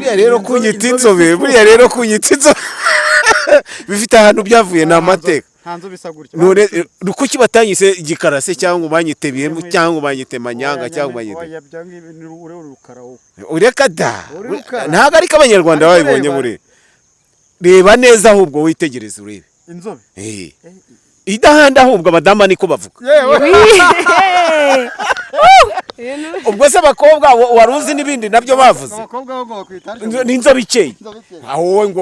buriya rero kunyita inzobe buriya rero kunyita inzobe bifite ahantu byavuye n'amateka hanzo bisa gutyo none kuki batanyise igikarase cyangwa banyitebiyemo cyangwa banyite manyanga cyangwa banyite ureka da ntago ariko abanyarwanda babibonye bure reba neza ahubwo witegereze urebe inzobe idahanda ahubwo abadama niko bavuga ubwo se abakobwa waruzi n'ibindi nabyo bavuze n'inzobe ikeye aho wowe ngo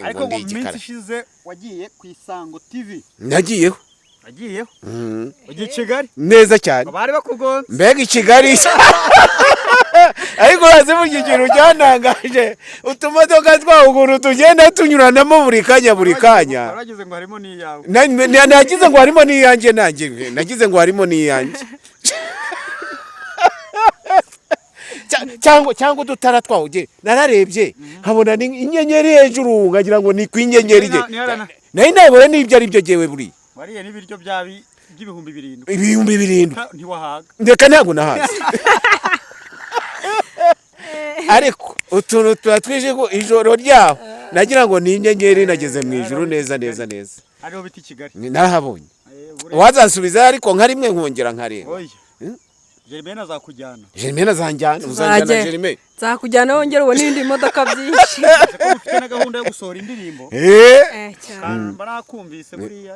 ariko mu minsi ishize wagiye ku Isango TV nagiyeho ugiye Kigali neza cyane bari bakugonze mbega Kigali ariko urazi burya ikintu cyantangaje utumodoka twaho ukuntu tugenda tunyuranamo buri kanya nagize ngo harimo n'iyawe nagize ngo harimo n'iyanjye nanjye nagize ngo harimo n'iyanjye cyangwa udutara twaho nararebye nkabona inyenyeri hejuru nkagira ngo ni ku inyenyeri nari nabibona n'ibyo ari byo jyewe buriya wariye n'ibiryo by'ibihumbi 7 ibihumbi 7 ntiwahaga ndeka ntabwo nahaze ariko utuntu tuba twije ko ijoro ryaho nagira ngo ni inyenyeri nageze mu ijuru neza ariho biti Kigali narahabonye wazansubiza ariko nka rimwe nkongera nkareba Jeremena azakujyana azanjyana uzanjyana Jeremena nzakujyana wongera ubone indi modoka byinshi ko ufite na gahunda yo gusohora indirimbo barakumvise buriya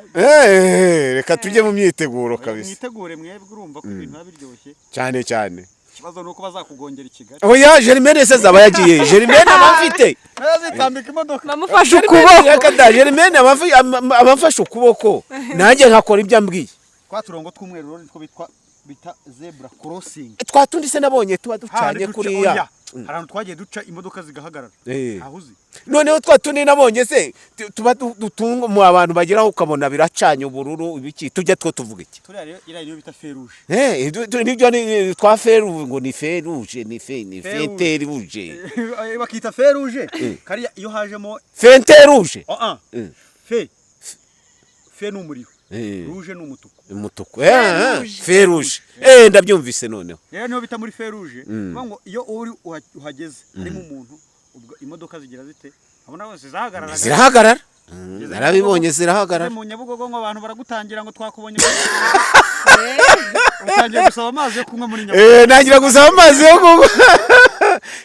reka tujye mu myiteguro kabisa mwitegure mwebwe urumva ko ibintu biryoshye cyane ikibazo nuko bazakugongera i Kigali oya Jeremena se zaba yagiye Jeremena abafite zitambika imodoka bamufashe ukuboko reka Jeremena abafashe ukuboko nanjye nkakora ibyo ambwiye kwa turongo tw'umweru nitwo bita zebra crossing twatundi se nabonye tuba ducanye kuriya ahantu twagiye duca imodoka zigahagarara ahuzi noneho twatundi nabonye se tuba dutunga mu abantu bageraho ukabona biracanye ubururu ibiki tujya tuvuga iki turiya iriya bita feruje nibyo ni twa feruje ngo ni feruje ni fenteruje bakita feruje kariya iyo hajemo fenteruje fe n'umuriro ruje n'umutuku feruje ndabyumvise noneho rero niho bita muri feruje ngo iyo uri uhageze harimo umuntu imodoka zigira zite abona bose zirahagarara narabibonye zirahagarara mu Nyabugogo ngo abantu baragutangira ngo twakubonye utangiye gusaba amazi yo kunywa muri Nyabugogo nagira gusaba amazi yo kunywa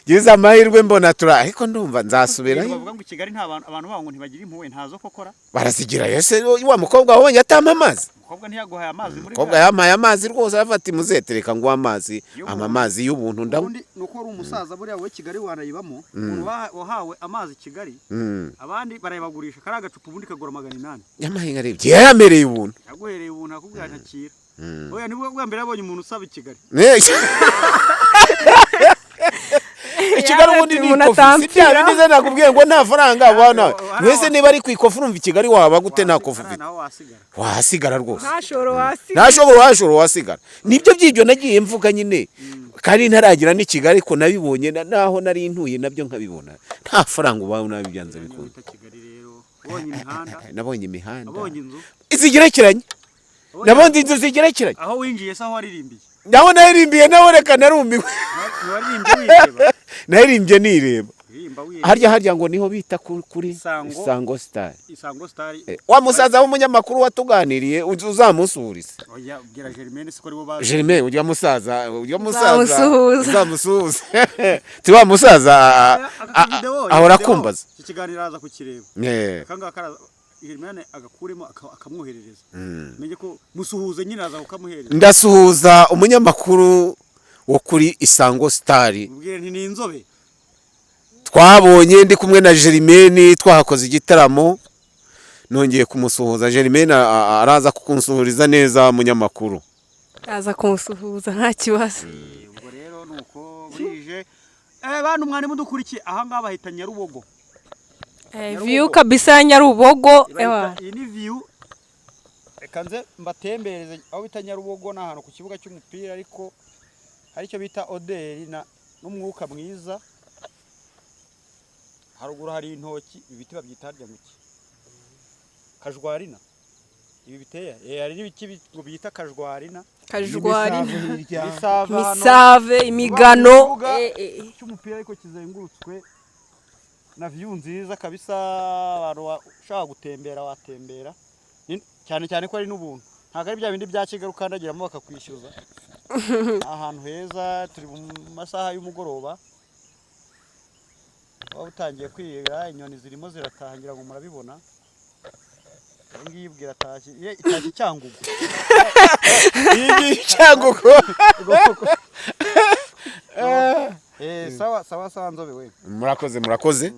gize amahirwe mbona ariko ndumva nzasubira bavuga ngo Kigali nta abantu baho ngo ntibagira impuwe ntazo kokora barazigira yese wa mukobwa wabonye atama amazi umukobwa ntiyaguhaye amazi muri umukobwa yamaye amazi rwose afata imuzetereka ngo amazi amazi y'ubuntu ndabundi nuko ari umusaza buriya we Kigali wanayibamo wahawe amazi Kigali abandi barayibagurisha kari agacupa ubundi kagura 800 yamahinga arebye yamereye ubuntu yaguhereye ubuntu akubwira ntakira oya nibwo bwa mbere yabonye umuntu usaba Kigali Kigali ubundi ni ikofi sibya bindi nakubwiye ngo nta faranga abana wese niba ari ku ikofi urumva Kigali waba gute nta kofi ufite wasigara rwose ntashobora wasigara nibyo byibyo nagiye mvuga nyine kandi ntaragira ni Kigali ko nabibonye naho nari intuye nabyo nkabibona nta faranga ubaho nabibyanze bikunda nabonye imihanda izigerekeranye nabonye inzu zigerekeranye aho winjiye saho waririmbiye naho naririmbiye naho reka narumbiwe naririmbye nireba harya ngo niho bita kuri Isango Star wa musaza w'umunyamakuru watuganiriye uzamusurize oya bwira Jeremena siko ribo baje Jeremena ujya musaza uzamusuhuza ti wa musaza ahora kumbaza ikiganiro aza kukireba kanga kara Jeremena agakuremo akamwoherereza menye ko musuhuze nyine aza kukamuhereza ndasuhuza umunyamakuru wo kuri Isango Star ubwire nti ni inzobe twabonye ndi kumwe na Jeremena twahakoze igitaramo nongeye kumusuhuza Jeremena araza kukunsuhuriza neza munyamakuru aza kumusuhuza nta kibazo ubwo rero nuko burije bantu mwani mudukurikiye aha ngaba bahita Nyarubogo view kabisa Nyarubogo iyi ni view reka nze mbatembereze aho bita Nyarubogo n'ahantu ku kibuga cy'umupira ariko hari icyo bita oderi n'umwuka mwiza haruguru hari intoki ibiti babyita harya muki kajwarina ibi biteye hari n'ibiki ngo bita kajwarina misave imigano cy'umupira ariko kizengurutswe na view nziza kabisa abantu ushaka gutembera watembera cyane cyane ko ari n'ubuntu ntabwo ari bya bindi bya Kigali ukandagiramo bakakwishyuza ahantu heza turi mu masaha y'umugoroba waba utangiye kwiga inyoni zirimo ziratahangira ngo murabibona ngiye ibwira itashye Cyangugu iyi Cyangugu sawa Nzobe we murakoze